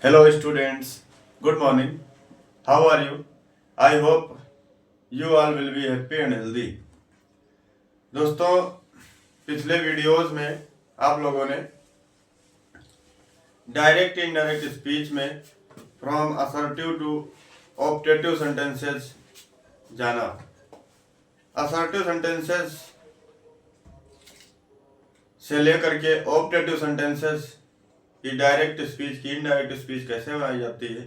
Hello, students. Good morning. How are you? I hope you all will be happy and healthy. दोस्तों, पिछले videos में आप लोगों ने डायरेक्ट इनडायरेक्ट स्पीच में from assertive to optative sentences जाना। Assertive sentences से लेकर के ऑप्टेटिव सेंटेंसेस की डायरेक्ट स्पीच की इनडायरेक्ट स्पीच कैसे बनाई जाती है।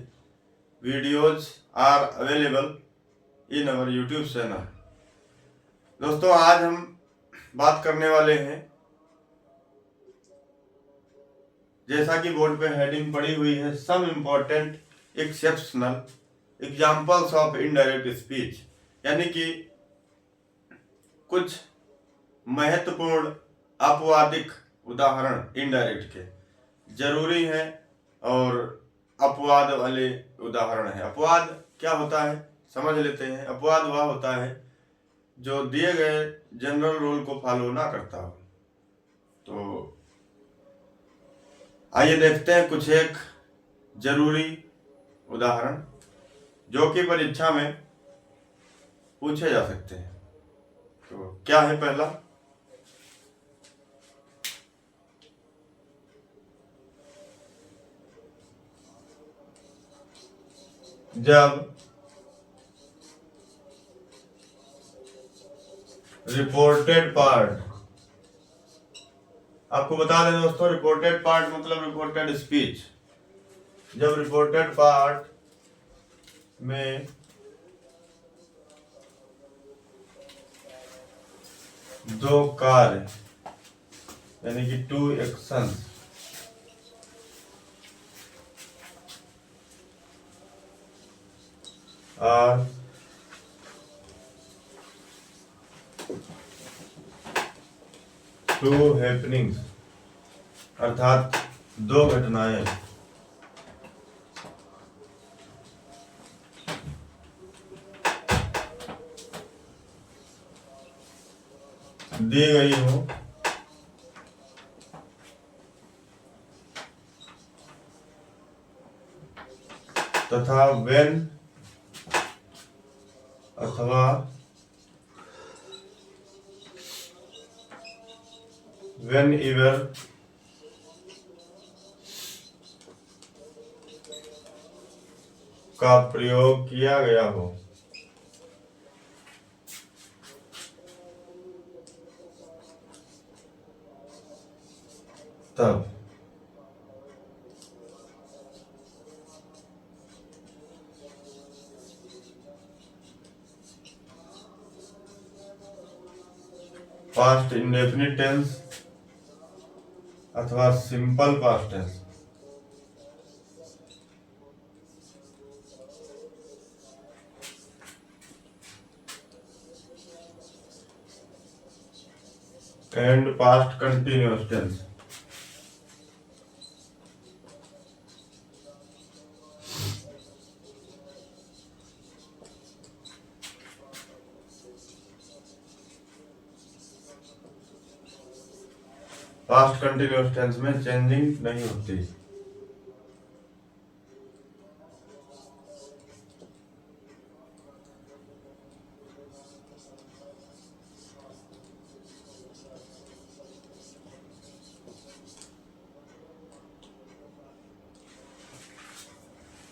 Videos are available in our YouTube channel. दोस्तों, आज हम बात करने वाले हैं, जैसा कि बोर्ड पे हेडिंग पड़ी हुई है, some important exceptional examples of indirect speech, यानी कि कुछ महत्वपूर्ण अपवादिक उदाहरण इनडायरेक्ट के जरूरी हैं और अपवाद वाले उदाहरण हैं। अपवाद क्या होता है समझ लेते हैं। अपवाद वह होता है जो दिए गए जनरल रूल को फॉलो ना करता हो। तो आइए देखते हैं कुछ एक जरूरी उदाहरण जो कि परीक्षा में पूछे जा सकते हैं। तो क्या है पहला, जब रिपोर्टेड पार्ट, आपको बता दें दोस्तों, रिपोर्टेड पार्ट मतलब रिपोर्टेड स्पीच। जब रिपोर्टेड पार्ट में दो कार्य यानी कि two action or two happenings, अर्थात दो घटनाएं दी गई हो तथा वेन अथवा वेन एवर का प्रयोग किया गया हो, तब पास्ट इंडेफिनिट टेंस अथवा simple past tense and past continuous tense past continuous tense में चेंजिंग नहीं होती।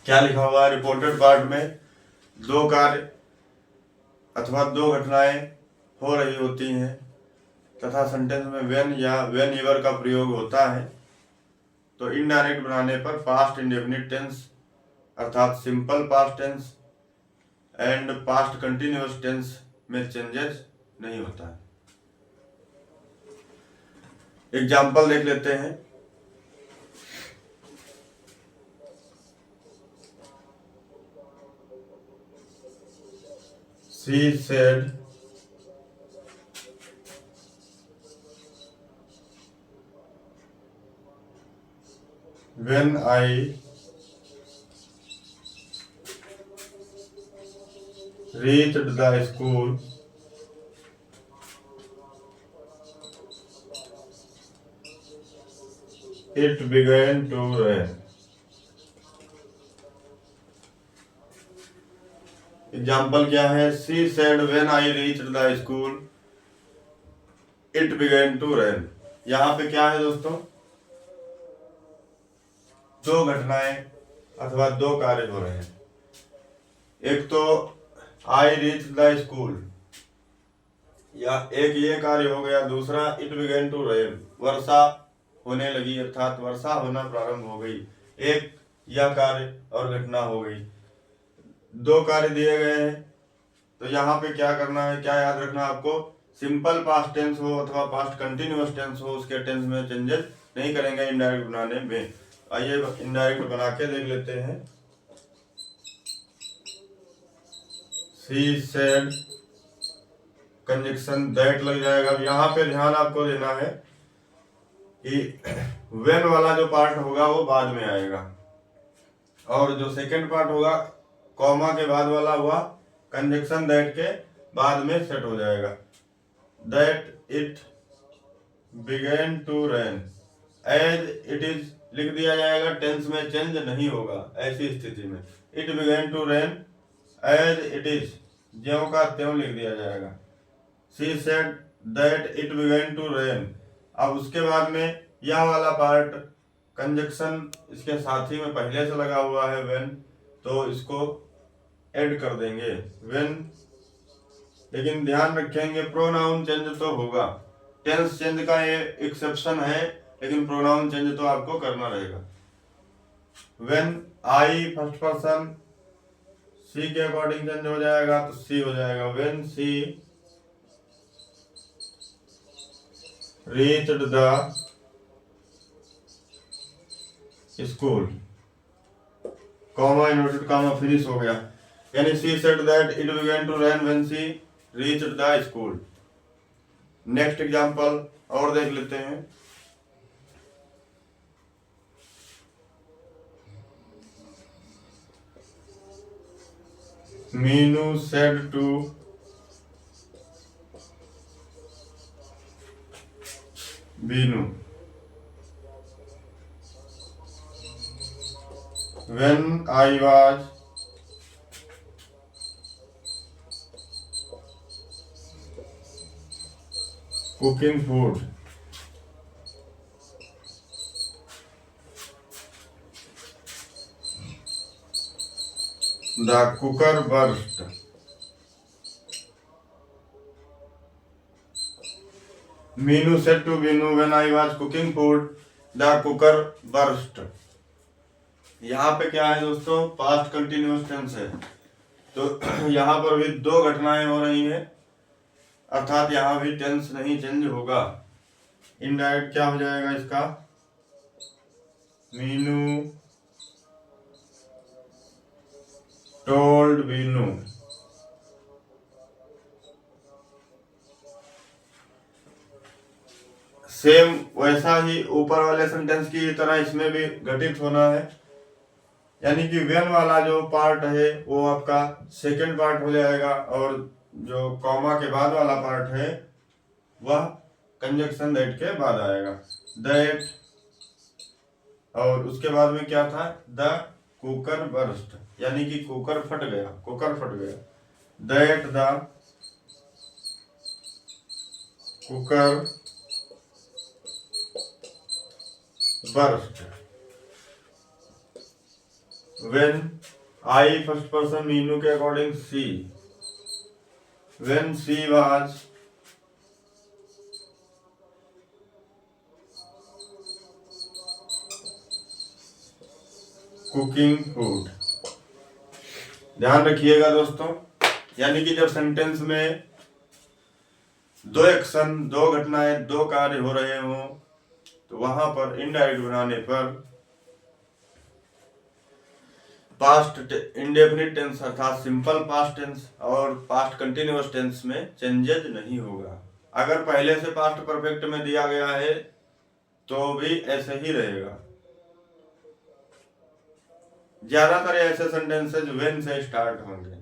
क्या लिखा हुआ है, रिपोर्टेड पार्ट में दो कार्य अथवा दो घटनाएं हो रही होती हैं तथा सेंटेंस में वेन या वेन एवर का प्रयोग होता है, तो इनडायरेक्ट बनाने पर पास्ट इंडेफिनिट टेंस अर्थात simple past tense and past continuous tense में चेंजेस नहीं होता है। एग्जाम्पल देख लेते हैं। She said when I reached the school, it began to rain. Example क्या है, she said when I reached the school it began to rain. यहाँ पे क्या है दोस्तों, दो घटनाएं अथवा दो कार्य हो रहे हैं। एक तो आई रीच द स्कूल, या एक ये कार्य हो गया, दूसरा इट बिगेन टू रेन, वर्षा होने लगी अर्थात वर्षा होना प्रारंभ हो गई। एक यह कार्य और घटना हो गई, दो कार्य दिए गए हैं। तो यहाँ पे क्या करना है, क्या याद रखना आपको, सिंपल पास्ट टेंस हो अथवा पास्ट कंटिन्यूअस टेंस हो, उसके टेंस में चेंजेस नहीं करेंगे इनडायरेक्ट बनाने में। आइए इनडायरेक्ट बना के देख लेते हैं। शी सेड, कंजक्शन दैट लग जाएगा। अब यहाँ पे ध्यान आपको देना है कि व्हेन वाला जो पार्ट होगा वो बाद में आएगा, और जो सेकंड पार्ट होगा कॉमा के बाद वाला हुआ कंजक्शन दैट के बाद में सेट हो जाएगा। That it began to rain, as it is लिख दिया जाएगा, टेंस में चेंज नहीं होगा ऐसी स्थिति में। It began to rain as it is, ज्यों का त्यों लिख दिया जाएगा। She said that it began to rain. अब उसके बाद में यह वाला पार्ट कंजक्शन इसके साथ ही में पहले से लगा हुआ है व्हेन, तो इसको ऐड कर देंगे व्हेन। लेकिन ध्यान रखेंगे प्रोनाउन चेंज तो होगा, टेंस चेंज का ये एक्सेप्शन है, लेकिन प्रोनाउन चेंज तो आपको करना रहेगा। When I first person, she के अकॉर्डिंग चेंज हो जाएगा तो सी हो जाएगा। When she reached the school, comma inverted comma finish हो गया, यानी she said that it began to rain when she reached the school. Next example और देख लेते हैं। Meenu said to Beenu when I was cooking food, the cooker burst. Meenu said to Binu when I was cooking food, the cooker burst. यहाँ पे क्या है दोस्तों, past continuous tense है, तो यहाँ पर भी दो घटनाएं हो रही हैं, अर्थात यहाँ भी टेंस नहीं चेंज होगा। इनडायरेक्ट क्या हो जाएगा इसका, मीनू टोल्ड बीनू। सेम वैसा ही ऊपर वाले सेंटेंस की तरह इसमें भी घटित होना है, यानी कि व्हेन वाला जो पार्ट है वो आपका सेकंड पार्ट हो जाएगा, और जो कॉमा के बाद वाला पार्ट है वह कंजक्शन दैट के बाद आएगा। दैट, और उसके बाद में क्या था, द कुकर बर्स्ट, यानी कि कुकर फट गया, कुकर फट गया। That the cooker burst when I first person Meenu के अकॉर्डिंग सी, when she was cooking food. ध्यान रखिएगा दोस्तों, यानी कि जब सेंटेंस में दो एक्शन, दो घटनाएं, दो कार्य हो रहे हों, तो वहां पर इनडायरेक्ट बनाने पर पास्ट इंडेफिनिट टेंस अर्थात सिंपल पास्ट टेंस और पास्ट कंटिन्यूअस टेंस में चेंजेज नहीं होगा। अगर पहले से पास्ट परफेक्ट में दिया गया है तो भी ऐसे ही रहेगा। ज्यादातर ऐसे सेंटेंसेज व्हेन से स्टार्ट होंगे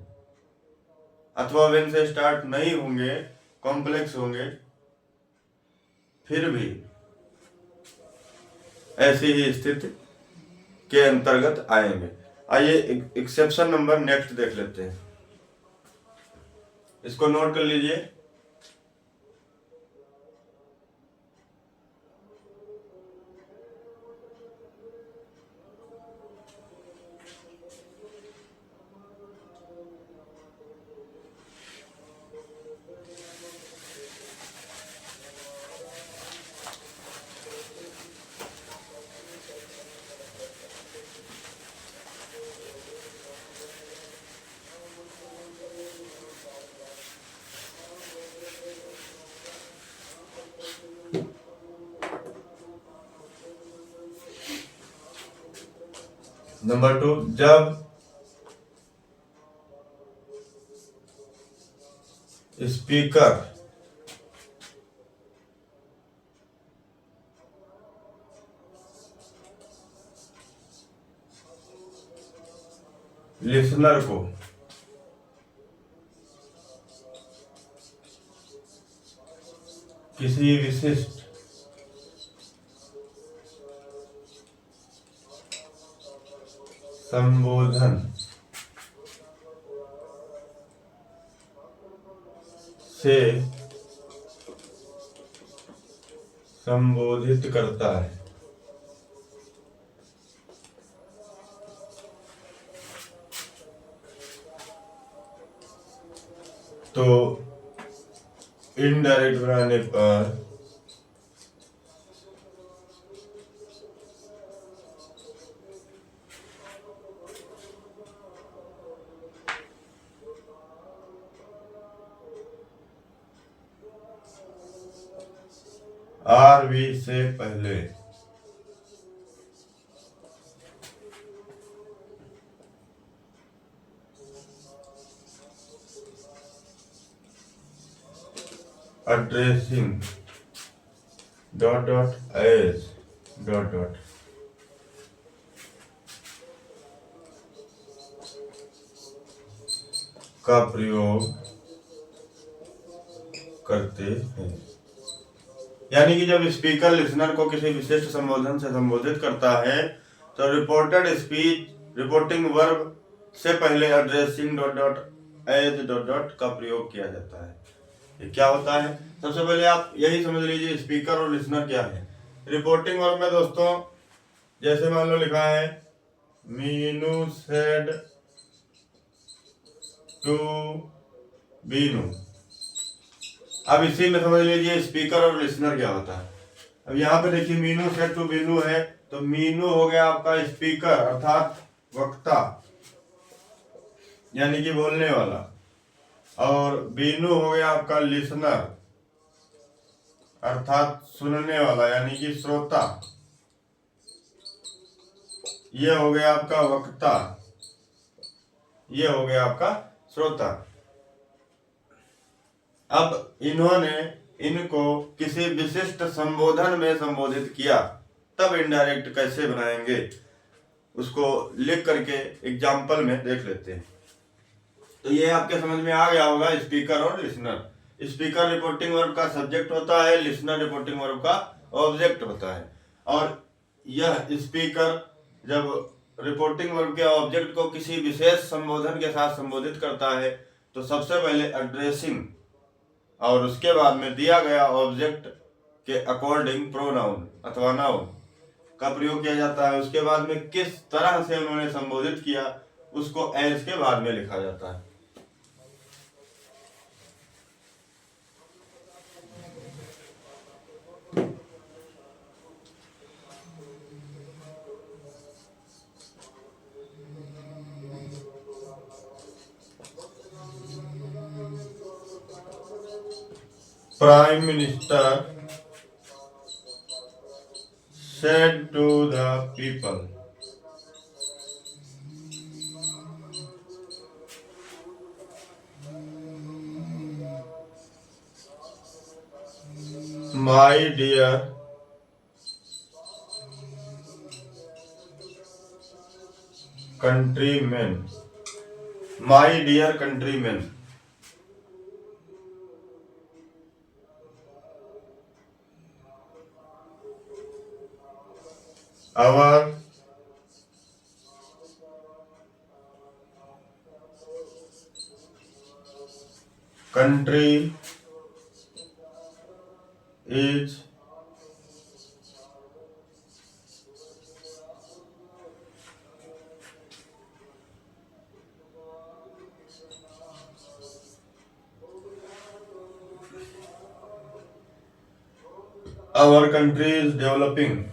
अथवा व्हेन से स्टार्ट नहीं होंगे, कॉम्प्लेक्स होंगे, फिर भी ऐसी ही स्थिति के अंतर्गत आएंगे। आइए एक्सेप्शन नंबर नेक्स्ट देख लेते हैं। इसको नोट कर लीजिए। नंबर 2, जब स्पीकर लिसनर को किसी विशिष्ट संबोधन से संबोधित करता है तो इनडायरेक्ट बनाने पर RV से पहले addressing as का प्रयोग करते हैं। यानी कि जब स्पीकर लिसनर को किसी विशिष्ट संबोधन से संबोधित करता है तो रिपोर्टेड स्पीच रिपोर्टिंग वर्ब से पहले एड्रेसिंग एज का प्रयोग किया जाता है। ये क्या होता है? सबसे पहले आप यही समझ लीजिए स्पीकर और लिसनर क्या है। रिपोर्टिंग वर्ब में दोस्तों जैसे मान लो लिखा है मीनू सेड टू बीनू। अब इसी में समझ लीजिए स्पीकर और लिसनर क्या होता है। अब यहाँ पे देखिए मीनू सेड टू बीनू है तो मीनू हो गया आपका स्पीकर अर्थात वक्ता यानी कि बोलने वाला, और बीनू हो गया आपका लिसनर अर्थात सुनने वाला यानी कि श्रोता। ये हो गया आपका वक्ता, ये हो गया आपका श्रोता। अब इन्होंने इनको किसी विशिष्ट संबोधन में संबोधित किया, तब इनडायरेक्ट कैसे बनाएंगे उसको लिख करके एग्जाम्पल में देख लेते हैं। तो ये आपके समझ में आ गया होगा स्पीकर और लिसनर। स्पीकर रिपोर्टिंग वर्ब का सब्जेक्ट होता है, लिसनर रिपोर्टिंग वर्ब का ऑब्जेक्ट होता है। और यह स्पीकर जब रिपोर्टिंग वर्ब के ऑब्जेक्ट को किसी विशेष संबोधन के साथ संबोधित करता है तो सबसे पहले एड्रेसिंग और उसके बाद में दिया गया ऑब्जेक्ट के अकॉर्डिंग प्रोनाउन अथवा नाउन का प्रयोग किया जाता है। उसके बाद में किस तरह से उन्होंने संबोधित किया उसको एज के बाद में लिखा जाता है। Prime Minister said to the people, my dear countrymen, my dear countrymen, our country is our country is developing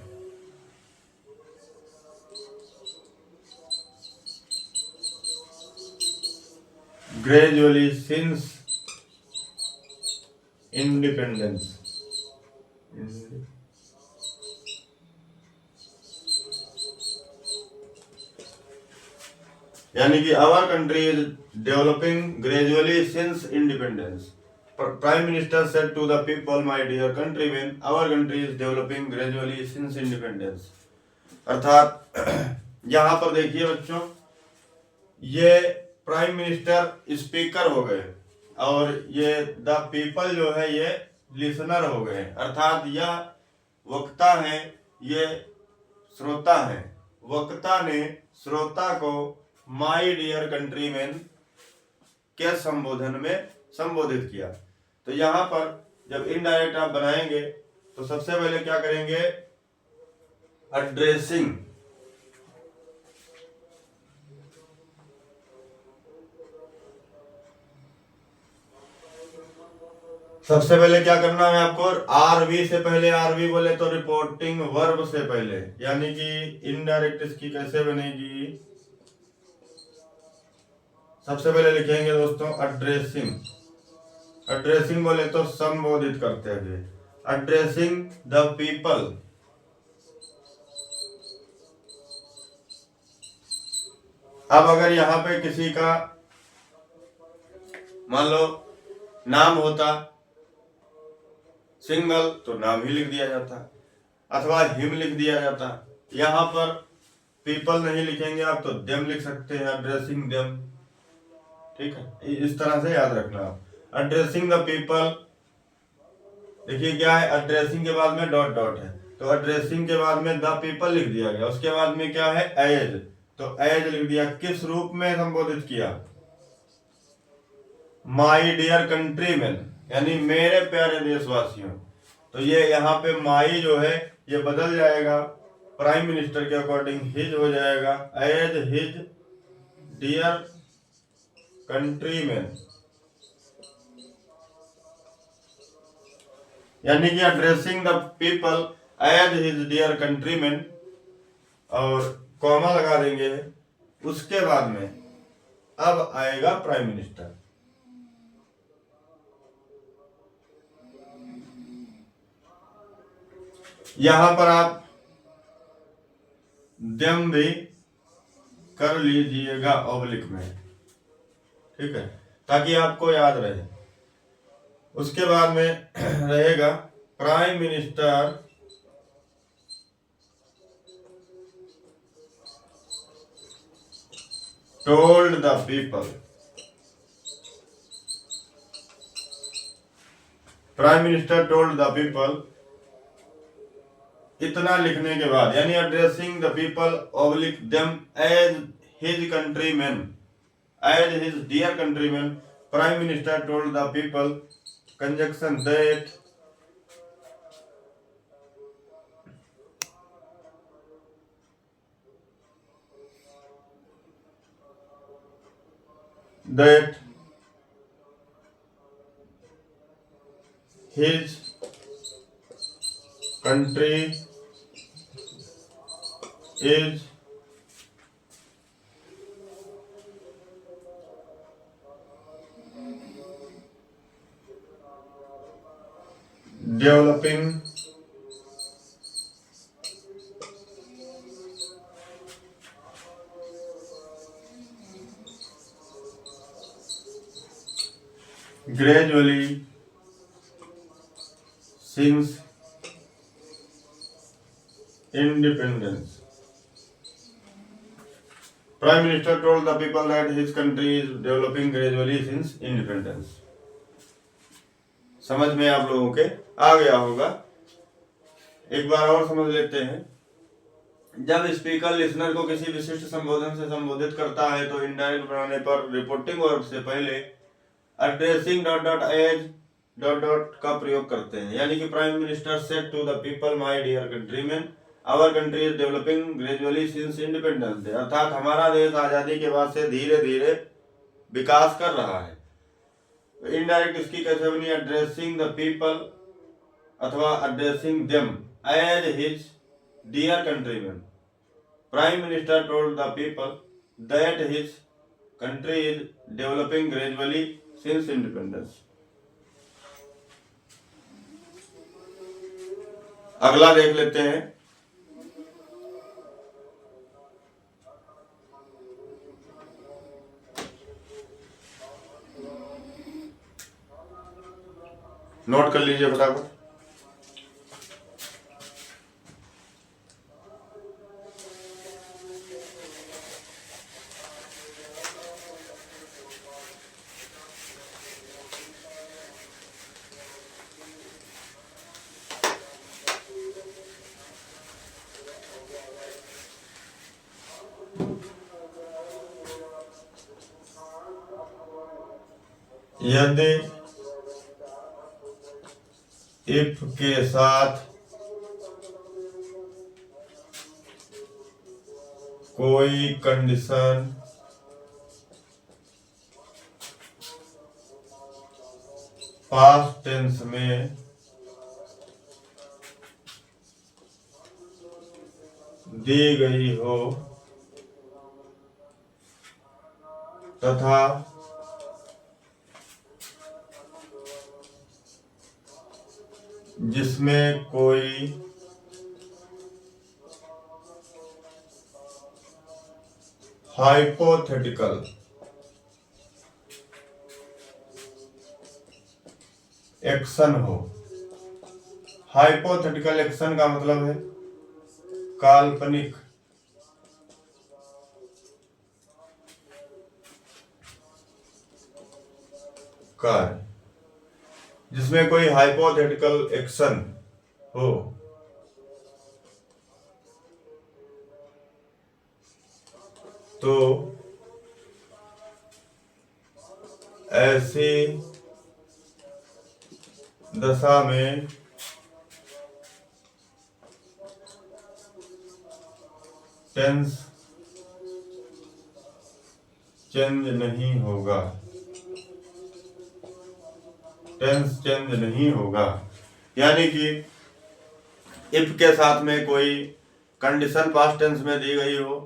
gradually since independence. यानी कि our country is developing gradually since independence. Prime minister said to the people, my dear countryman, our country is developing gradually since independence. अर्थात यहाँ पर देखिए बच्चों, ये prime minister speaker हो गए और ये द पीपल जो है ये लिसनर हो गए. अर्थात यह वक्ता है, ये श्रोता है. वक्ता ने श्रोता को माय डियर कंट्रीमैन के संबोधन में संबोधित किया. तो यहां पर जब इनडायरेक्ट आप बनाएंगे तो सबसे पहले क्या करेंगे, एड्रेसिंग. सबसे पहले क्या करना है आपको, आरवी से पहले, आरवी बोले तो रिपोर्टिंग वर्ब से पहले, यानी कि इनडायरेक्ट इसकी कैसे बनेगी, सबसे पहले लिखेंगे दोस्तों एड्रेसिंग. एड्रेसिंग बोले तो संबोधित करते हुए, एड्रेसिंग द पीपल. अब अगर यहां पे किसी का मान लो नाम होता सिंगल तो नाम ही लिख दिया जाता, अथवा हिम लिख दिया जाता. यहां पर पीपल नहीं लिखेंगे आप तो देम लिख सकते हैं, एड्रेसिंग देम. ठीक है, इस तरह से याद रखना आप. एड्रेसिंग द पीपल, देखिए क्या है, एड्रेसिंग के बाद में डॉट डॉट है तो एड्रेसिंग के बाद में द पीपल लिख दिया गया. उसके बाद में क्या है, एज, तो एज लिख दिया. किस रूप में संबोधित किया, माय डियर कंट्रीमैन, यानी मेरे प्यारे देशवासियों. तो ये यहाँ पे माई जो है ये बदल जाएगा प्राइम मिनिस्टर के अकॉर्डिंग, हिज हो जाएगा, एज हिज डियर कंट्रीमैन. यानी कि addressing the people as his dear countryman और कॉमा लगा देंगे. उसके बाद में अब आएगा प्राइम मिनिस्टर. यहां पर आप देम भी कर लीजिएगा ऑब्लिक में, ठीक है, ताकि आपको याद रहे. उसके बाद में रहेगा prime minister told the people. Prime minister told the people, इतना लिखने के बाद, यानी addressing the people oblique them as his countryman, as his dear countryman, prime minister told the people, conjunction that his country is developing gradually since independence. Prime Minister told the people that his country is developing gradually since independence. समझ में आप लोगों के आ गया होगा. एक बार और समझ लेते हैं. जब स्पीकर लिसनर को किसी विशिष्ट संबोधन से संबोधित करता है तो इनडायरेक्ट बनाने पर रिपोर्टिंग वर्ब से पहले addressing dot dot as dot dot का प्रयोग करते हैं। यानी कि prime minister said to the people my dear countryman our country is developing gradually since independence day, अर्थात हमारा देश आजादी के बाद से धीरे धीरे विकास कर रहा है। इनडायरेक्ट इसकी कैसे बनी, एड्रेसिंग द पीपल अथवा addressing them as his dear countryman, prime minister told the people that his country is developing gradually since independence. अगला देख लेते हैं। नोट कर लीजिए फटाफट। यदि इफ के साथ कोई कंडीशन पास्ट टेंस में दी गई हो तथा जिसमें कोई हाइपोथेटिकल एक्शन हो। हाइपोथेटिकल एक्शन का मतलब है काल्पनिक कार्य, जिसमें कोई हाइपोथेटिकल एक्शन हो तो ऐसी दशा में टेंस चेंज नहीं होगा। टेंस चेंज नहीं होगा यानी कि इफ के साथ में कोई कंडीशन पास्ट टेंस में दी गई हो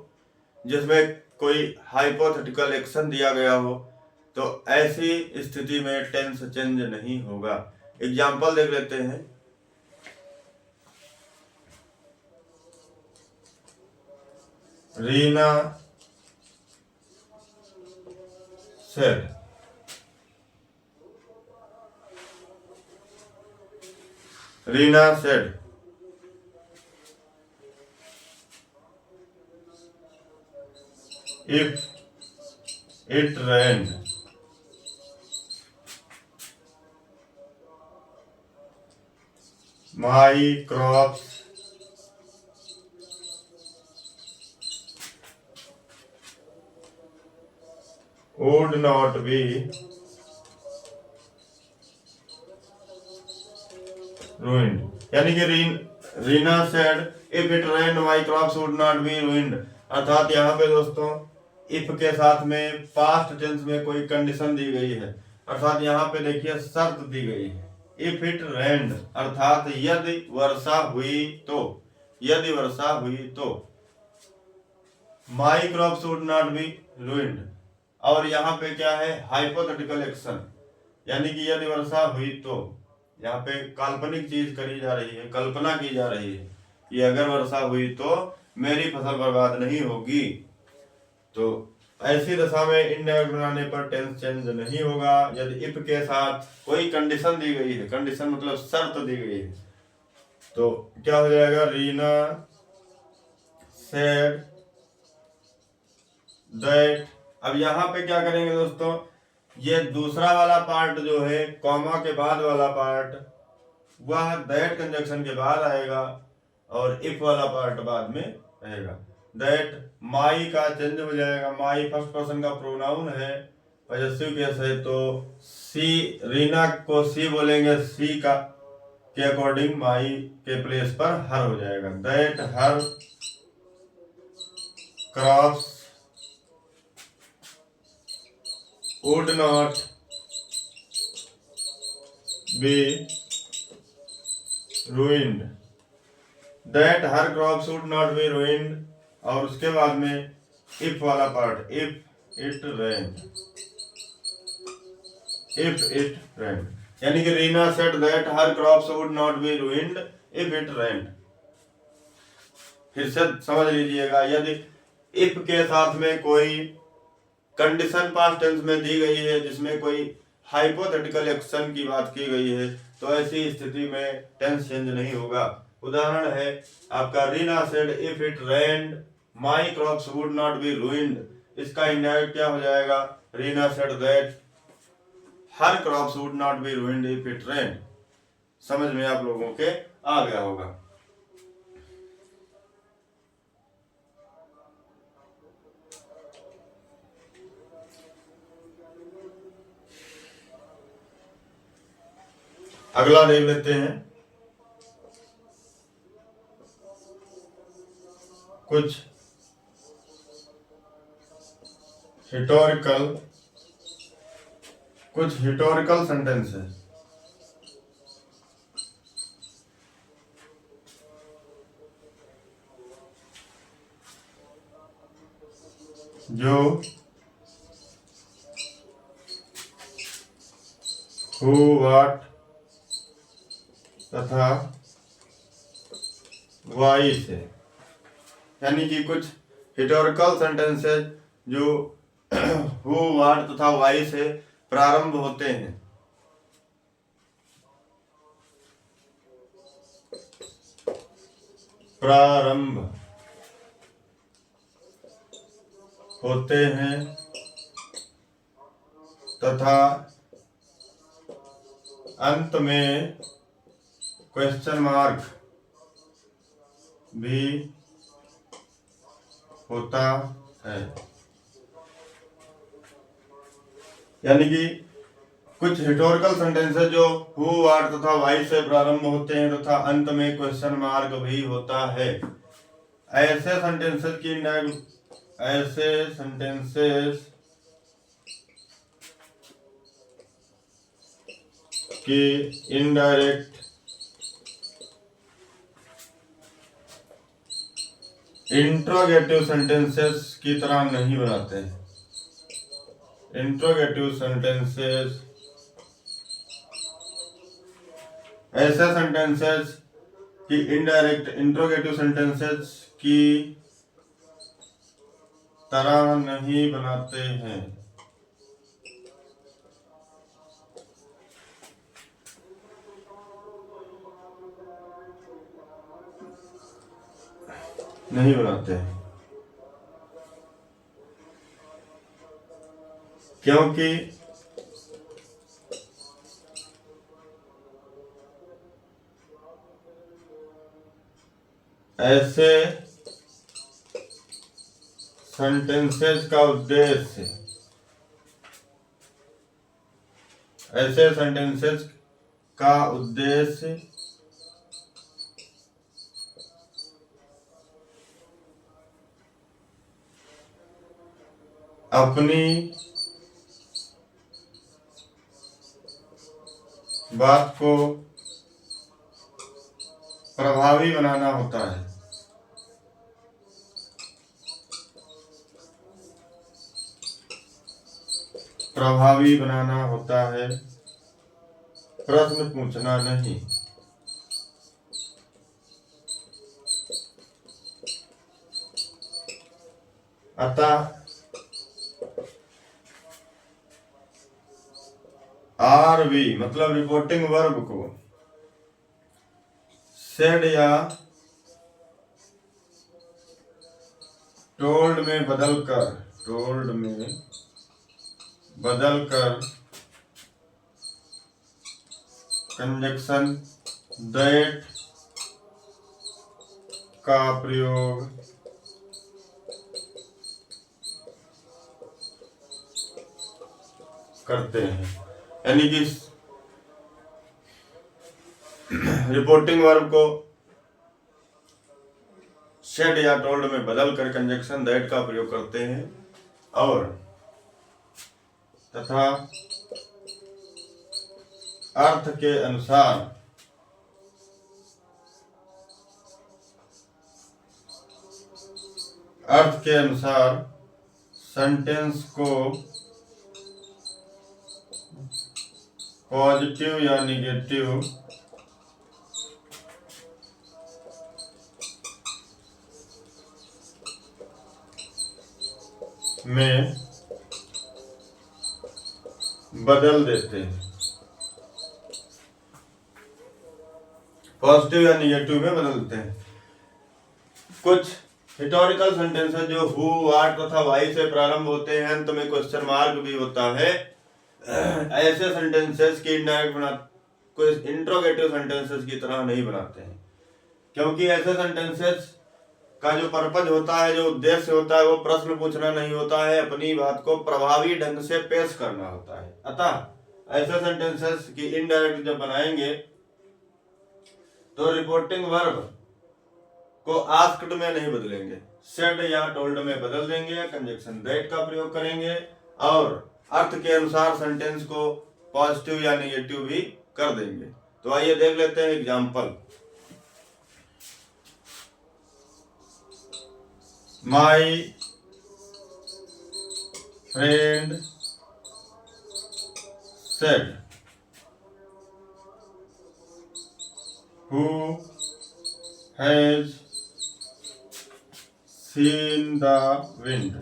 जिसमें कोई हाइपोथेटिकल एक्शन दिया गया हो तो ऐसी स्थिति में टेंस चेंज नहीं होगा। एग्जाम्पल देख लेते हैं। Reena said, Reena said if it rained my crops would not be ruined। यानी कि Reena said if it rained my crops would not be ruined, अर्थात यहाँ पे दोस्तों इफ के साथ में पास्ट टेंस में कोई कंडीशन दी गई है, अर्थात यहाँ पे देखिए शर्त दी गई है। इफ इट रेन्ड अर्थात यदि वर्षा हुई तो, यदि वर्षा हुई तो my crops would not be ruined, और यहाँ पे क्या है हाइपोथेटिकल एक्शन, यानी कि यदि वर्षा हुई तो यहाँ पे काल्पनिक चीज करी जा रही है, कल्पना की जा रही है कि अगर वर्षा हुई तो मेरी फसल बर्बाद नहीं होगी। तो ऐसी दशा में इनडायरेक्ट बनाने पर टेंस चेंज नहीं होगा यदि इफ के साथ कोई कंडीशन दी गई है। कंडीशन मतलब शर्त दी गई है। तो क्या हो जाएगा, रीना सेड दैट। अब यहाँ पे क्या करेंगे दोस्तों, ये दूसरा वाला पार्ट जो है कॉमा के बाद वाला पार्ट वह दैट कंजक्शन के बाद आएगा और इफ वाला पार्ट बाद में रहेगा। दैट माई का चेंज हो जाएगा, माई फर्स्ट पर्सन का प्रोनाउन है पॉजेसिव केस है तो सी, रीना को सी बोलेंगे, सी का के अकॉर्डिंग माई के प्लेस पर हर हो जाएगा। That her crops would not be ruined, that her crops would not be ruined। और उसके बाद में if वाला part, if it rained, if it rained, यानी कि Reena said that her crops would not be ruined if it rained। फिर से समझ लीजिएगा, यदि if के साथ में कोई कंडीशन पास्ट टेंस में दी गई है जिसमें कोई हाइपोथेटिकल एक्शन की बात की गई है तो ऐसी स्थिति में टेंस चेंज नहीं होगा। उदाहरण है आपका Reena said if it rained my crops would not B ruined. इसका इंडायरेक्ट क्या हो जाएगा? Reena said that her crops would not B ruined if it रेन्ड। समझ में आप लोगों के आ गया होगा। अगला देख लेते हैं कुछ हिस्टोरिकल सेंटेंस है जो हु, व्हाट तथा वाई से, यानी कि कुछ हिस्टोरिकल सेंटेंसेस जो हु, व्हाट तथा वाई से प्रारंभ होते हैं। प्रारंभ होते हैं तथा अंत में क्वेश्चन मार्क भी होता है। यानी कि कुछ हिस्टोरिकल सेंटेंसेस जो हु, व्हाट तथा वाई से प्रारंभ होते हैं तथा अंत में क्वेश्चन मार्क भी होता है। ऐसे सेंटेंसेस की इनडायरेक्ट इंट्रोगेटिव सेंटेंसेस की तरह नहीं बनाते हैं। इंट्रोगेटिव सेंटेंसेस ऐसे सेंटेंसेस की इनडायरेक्ट इंट्रोगेटिव सेंटेंसेस की तरह नहीं बनाते हैं। नहीं बनाते हैं क्योंकि ऐसे सेंटेंसेस का उद्देश्य अपनी बात को प्रभावी बनाना होता है। प्रभावी बनाना होता है, प्रश्न पूछना नहीं। अतः आरवी मतलब रिपोर्टिंग वर्ब को सेड या टोल्ड में बदलकर कंजक्शन दैट का प्रयोग करते हैं। यानी कि रिपोर्टिंग वर्ब को सेड या टोल्ड में बदल कर कंजक्शन दैट का प्रयोग करते हैं और तथा अर्थ के अनुसार सेंटेंस को पॉजिटिव या निगेटिव में बदल देते हैं। पॉजिटिव या निगेटिव में बदल देते हैं। कुछ हिस्टोरिकल सेंटेंसेस जो हु, व्हाट तथा वाई से प्रारंभ होते हैं, अंत में क्वेश्चन मार्क भी होता है, ऐसे सेंटेंसेस की इनडायरेक्ट कोई इंट्रोगेटिव सेंटेंसेस की तरह नहीं बनाते हैं, क्योंकि ऐसे सेंटेंसेस का जो पर्पज होता है, जो उद्देश्य होता है, वो प्रश्न पूछना नहीं होता है, अपनी बात को प्रभावी ढंग से पेश करना होता है। अतः ऐसे सेंटेंसेस की इनडायरेक्ट जब बनाएंगे तो रिपोर्टिंग वर्ब को आस्क्ड में नहीं बदलेंगे, सेड या टोल्ड में बदल देंगे, कंजक्शन दैट का प्रयोग करेंगे और अर्थ के अनुसार सेंटेंस को पॉजिटिव या निगेटिव भी कर देंगे। तो आइए देख लेते हैं example. My friend said who has seen the wind.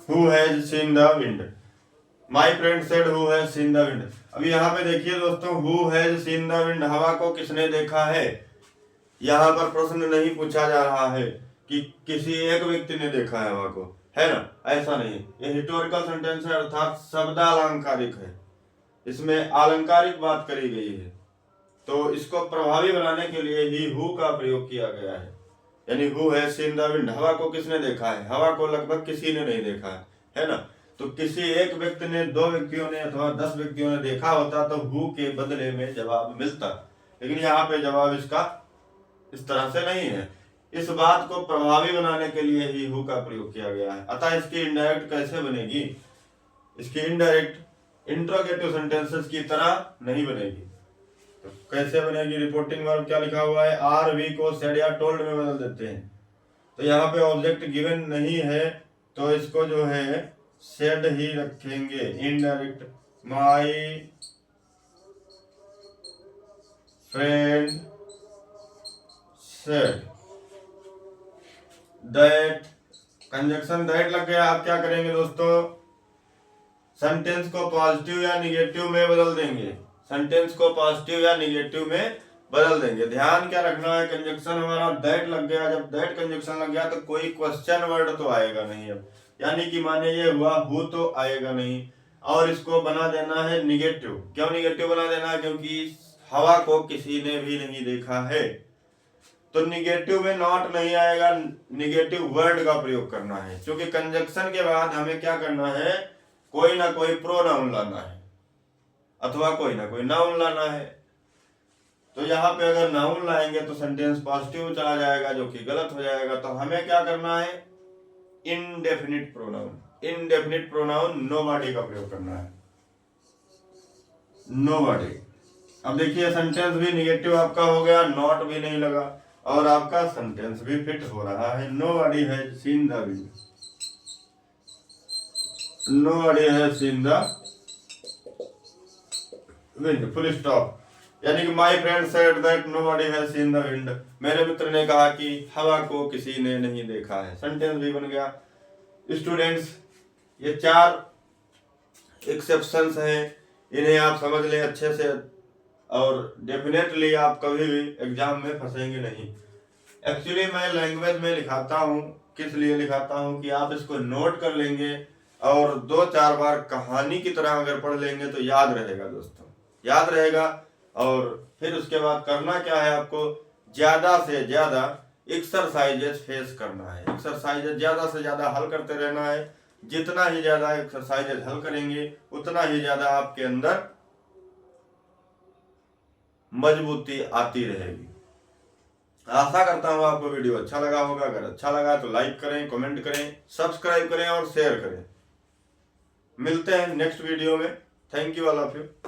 Who has seen the wind. My friend said who has seen the wind. अभी यहाँ पे देखिए दोस्तों, who has seen the wind, हवा को किसने देखा है। यहाँ पर प्रश्न नहीं पूछा जा रहा है कि किसी एक व्यक्ति ने देखा है हवा को, है ना, ऐसा नहीं। ये हिस्टोरिकल सेंटेंस है, अर्थात शब्दालंकारिक है, इसमें अलंकारिक बात करी गई है, तो इसको प्रभावी बनाने के लिए ही हु का प्रयोग किया गया है। यानी who has seen the wind, हवा को किसने देखा है। हवा को लगभग किसी ने नहीं देखा है ना। तो किसी एक व्यक्ति ने, 2 व्यक्तियों ने अथवा 10 व्यक्तियों ने देखा होता तो हु के बदले में जवाब मिलता, लेकिन यहाँ पे जवाब इसका इस तरह से नहीं है। इस बात को प्रभावी बनाने के लिए ही हु का प्रयोग किया गया है। अतः इसकी इनडायरेक्ट कैसे बनेगी, इसकी इनडायरेक्ट इंट्रोगेटिव सेंटेंसेस की तरह नहीं बनेगी। तो कैसे बनेगी, रिपोर्टिंग वर्ब क्या लिखा हुआ है, आर वी को सेड या टोल्ड में बदल देते हैं। तो यहाँ पे ऑब्जेक्ट गिवन नहीं है तो इसको जो है सेड ही रखेंगे। Indirect my friend said that, conjunction that लग गया। आप क्या करेंगे दोस्तों, सेंटेंस को पॉजिटिव या निगेटिव में बदल देंगे। सेंटेंस को पॉजिटिव या निगेटिव में बदल देंगे। ध्यान क्या रखना है, कंजक्शन हमारा दैट लग गया। जब दैट कंजक्शन लग गया तो कोई क्वेश्चन वर्ड तो आएगा नहीं अब, यानी कि माने ये हुआ हु तो आएगा नहीं, और इसको बना देना है निगेटिव। क्यों निगेटिव बना देना है, क्योंकि हवा को किसी ने भी नहीं देखा है। तो निगेटिव में नॉट नहीं आएगा, निगेटिव वर्ड का प्रयोग करना है, क्योंकि कंजक्शन के बाद हमें क्या करना है, कोई ना कोई प्रोनाउन लाना है अथवा कोई ना कोई नाउन लाना है। तो यहाँ पे अगर नाउन लाएंगे तो सेंटेंस पॉजिटिव चला जाएगा, जो कि गलत हो जाएगा। तो हमें क्या करना है, indefinite pronoun. Indefinite pronoun nobody का प्रयोग करना है, नोबॉडी। अब देखिए सेंटेंस भी निगेटिव आपका हो गया, नॉट भी नहीं लगा और आपका सेंटेंस भी फिट हो रहा है। Nobody has seen the wind, nobody has seen the wind, full stop. यानी कि my friend said that nobody has seen the wind, मेरे मित्र ने कहा कि हवा को किसी ने नहीं देखा है। सेंटेंस भी बन गया। स्टूडेंट्स, ये 4 एक्सेप्शंस हैं, इन्हें आप समझ लें अच्छे से और डेफिनेटली आप कभी भी एग्जाम में फंसेंगे नहीं। एक्चुअली मैं लैंग्वेज में लिखाता हूँ, किस लिए लिखाता हूँ कि आप इसको नोट कर लेंगे और 2-4 बार कहानी की तरह अगर पढ़ लेंगे तो याद रहेगा दोस्तों, याद रहेगा। और फिर उसके बाद करना क्या है, आपको ज्यादा से ज्यादा एक्सरसाइजेस फेस करना है। एक्सरसाइजेस ज्यादा से ज्यादा हल करते रहना है। जितना ही ज्यादा एक्सरसाइज हल करेंगे उतना ही ज्यादा आपके अंदर मजबूती आती रहेगी। आशा करता हूं आपको वीडियो अच्छा लगा होगा। अगर अच्छा लगा तो लाइक करें, कमेंट करें, सब्सक्राइब करें और शेयर करें। मिलते हैं नेक्स्ट वीडियो में। Thank you all of you.